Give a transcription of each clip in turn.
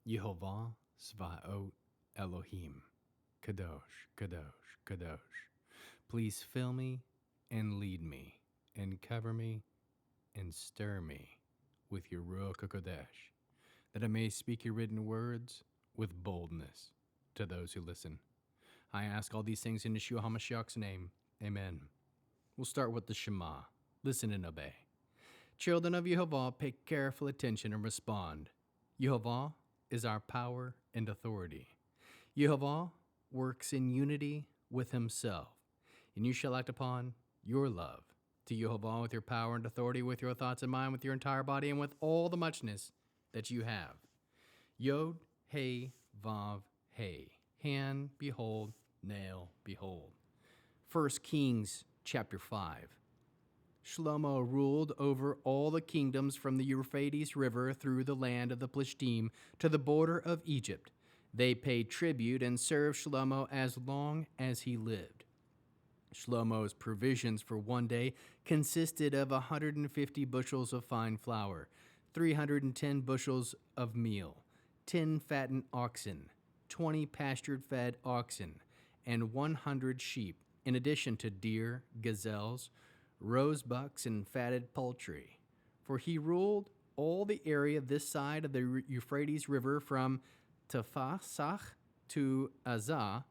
Yehova Svaot Elohim, Kadosh, Kadosh, Kadosh. Please fill me and lead me and cover me and stir me with your Ruach HaKodesh, that I may speak your written words with boldness to those who listen. I ask all these things in Yeshua HaMashiach's name. Amen. We'll start with the Shema. Listen and obey. Children of Yehovah, pay careful attention and respond. Yehovah is our power and authority. Yehovah works in unity with himself, and you shall act upon your love to Yehovah with your power and authority, with your thoughts and mind, with your entire body, and with all the muchness that you have. Yod, Hey, Vav, Hey. Hand, behold, nail, behold. 1 Kings chapter 5. Shlomo ruled over all the kingdoms from the Euphrates River through the land of the Plishtim to the border of Egypt. They paid tribute and served Shlomo as long as he lived. Shlomo's provisions for one day consisted of 150 bushels of fine flour, 310 bushels of meal, 10 fattened oxen, 20 pastured-fed oxen, and 100 sheep, in addition to deer, gazelles, rosebucks, and fatted poultry. For he ruled all the area this side of the Euphrates River from Taphasach to Azah.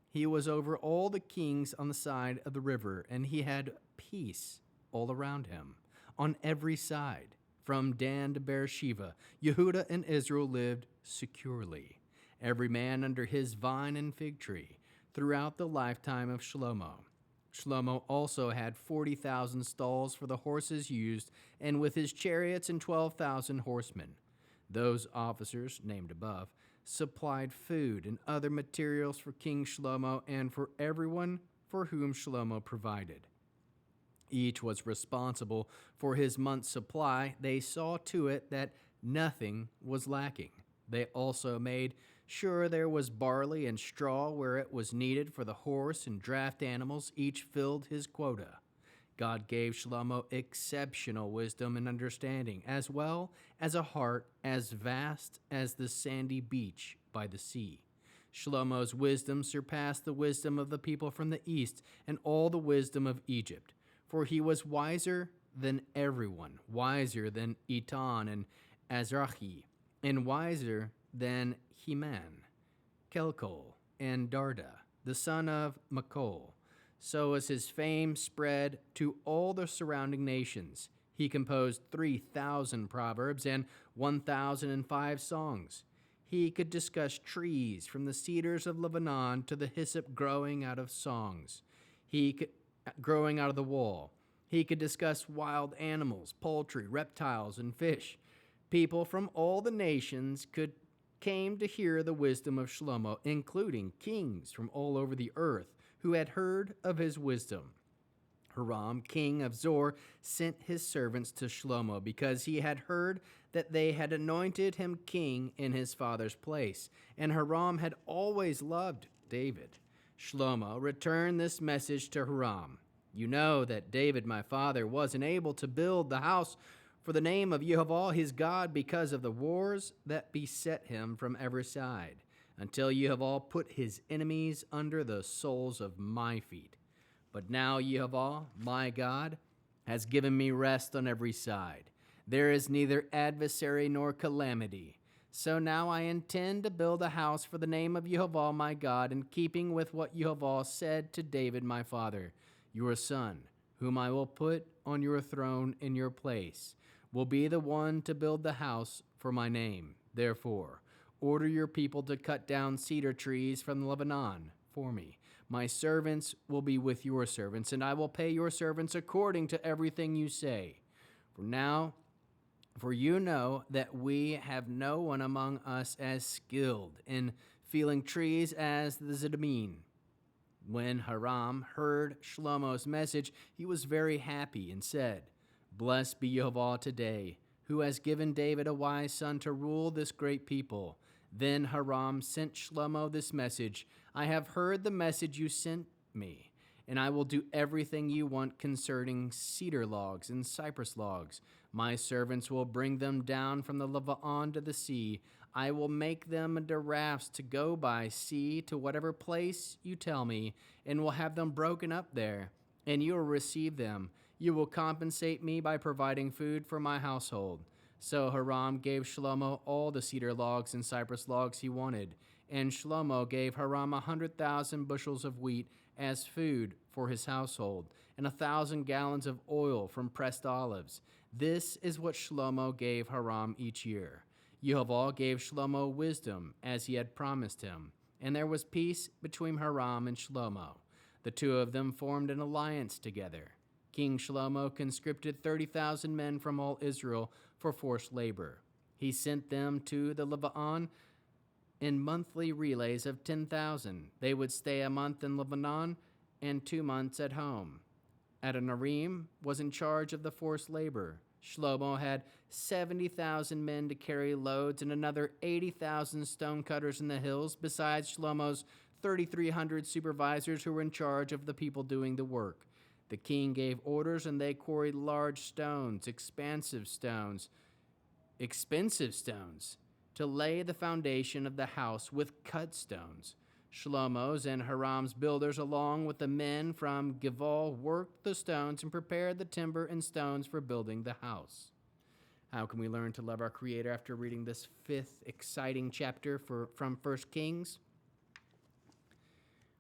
He was over all the kings on the side of the river, and he had peace all around him, on every side. From Dan to Beersheba, Yehuda and Israel lived securely, every man under his vine and fig tree, throughout the lifetime of Shlomo. Shlomo also had 40,000 stalls for the horses used, and with his chariots and 12,000 horsemen. Those officers, named above, supplied food and other materials for King Shlomo and for everyone for whom Shlomo provided. Each was responsible for his month's supply. They saw to it that nothing was lacking. They also made sure there was barley and straw where it was needed for the horse and draft animals. Each filled his quota. God gave Shlomo exceptional wisdom and understanding, as well as a heart as vast as the sandy beach by the sea. Shlomo's wisdom surpassed the wisdom of the people from the east and all the wisdom of Egypt, for he was wiser than everyone, wiser than Etan and Azrahi, and wiser than Heman, Kelkol, and Darda, the son of Makol. So as his fame spread to all the surrounding nations, he composed 3,000 proverbs and 1,005 songs. He could discuss trees from the cedars of Lebanon to the hyssop growing out of growing out of the wall. He could discuss wild animals, poultry, reptiles, and fish. People from all the nations came to hear the wisdom of Shlomo, including kings from all over the earth who had heard of his wisdom. Hiram, king of Zor, sent his servants to Shlomo because he had heard that they had anointed him king in his father's place, and Hiram had always loved David. Shlomo returned this message to Hiram. You know that David, my father, wasn't able to build the house for the name of Yehovah his God because of the wars that beset him from every side, until Yehovah put his enemies under the soles of my feet. But now Yehovah, my God, has given me rest on every side. There is neither adversary nor calamity. So now I intend to build a house for the name of Yehovah my God, in keeping with what Yehovah said to David my father. Your son, whom I will put on your throne in your place, will be the one to build the house for my name. Therefore, order your people to cut down cedar trees from Lebanon for me. My servants will be with your servants, and I will pay your servants according to everything you say. For you know that we have no one among us as skilled in felling trees as the Zidamim. When Hiram heard Shlomo's message, he was very happy and said, Blessed be Yehovah today, who has given David a wise son to rule this great people. Then Hiram sent Shlomo this message, I have heard the message you sent me, and I will do everything you want concerning cedar logs and cypress logs. My servants will bring them down from the Lebanon to the sea. I will make them into rafts to go by sea to whatever place you tell me, and will have them broken up there, and you will receive them. You will compensate me by providing food for my household." So Hiram gave Shlomo all the cedar logs and cypress logs he wanted, and Shlomo gave Hiram 100,000 bushels of wheat as food for his household, and 1,000 gallons of oil from pressed olives. This is what Shlomo gave Hiram each year. Yehova gave Shlomo wisdom as he had promised him, and there was peace between Hiram and Shlomo. The two of them formed an alliance together. King Shlomo conscripted 30,000 men from all Israel for forced labor. He sent them to the Lebanon in monthly relays of 10,000. They would stay a month in Lebanon and 2 months at home. Adoniram was in charge of the forced labor. Shlomo had 70,000 men to carry loads and another 80,000 stonecutters in the hills, besides Shlomo's 3,300 supervisors who were in charge of the people doing the work. The king gave orders, and they quarried large stones, expensive stones, to lay the foundation of the house with cut stones. Shlomo's and Hiram's builders, along with the men from Givol, worked the stones and prepared the timber and stones for building the house. How can we learn to love our Creator after reading this 5th exciting chapter from 1 Kings?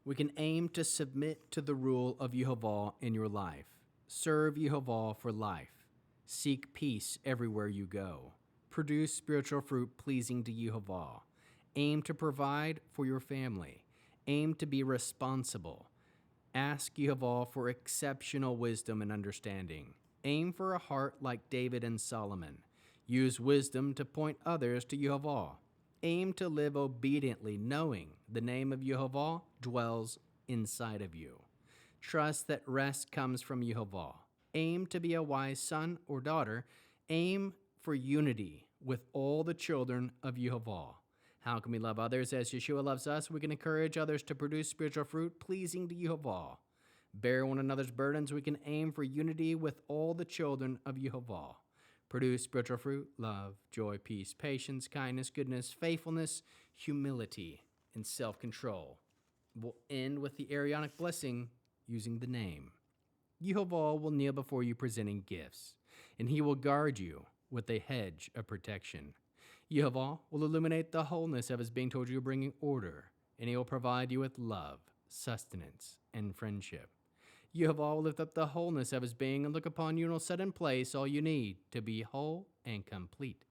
We can aim to submit to the rule of Yehova in your life. Serve Yehova for life. Seek peace everywhere you go. Produce spiritual fruit pleasing to Yehova. Aim to provide for your family. Aim to be responsible. Ask Yehova for exceptional wisdom and understanding. Aim for a heart like David and Solomon. Use wisdom to point others to Yehova. Aim to live obediently, knowing the name of Yehova dwells inside of you. Trust that rest comes from Yehova. Aim to be a wise son or daughter. Aim for unity with all the children of Yehova. How can we love others as Yeshua loves us? We can encourage others to produce spiritual fruit pleasing to Yehova. Bear one another's burdens. We can aim for unity with all the children of Yehova. Produce spiritual fruit, love, joy, peace, patience, kindness, goodness, faithfulness, humility, and self-control. We'll end with the Aaronic blessing using the name. Yehovah will kneel before you presenting gifts, and he will guard you with a hedge of protection. Yehovah will illuminate the wholeness of his being toward you, bringing order, and he will provide you with love, sustenance, and friendship. Yehovah will lift up the wholeness of his being and look upon you and will set in place all you need to be whole and complete.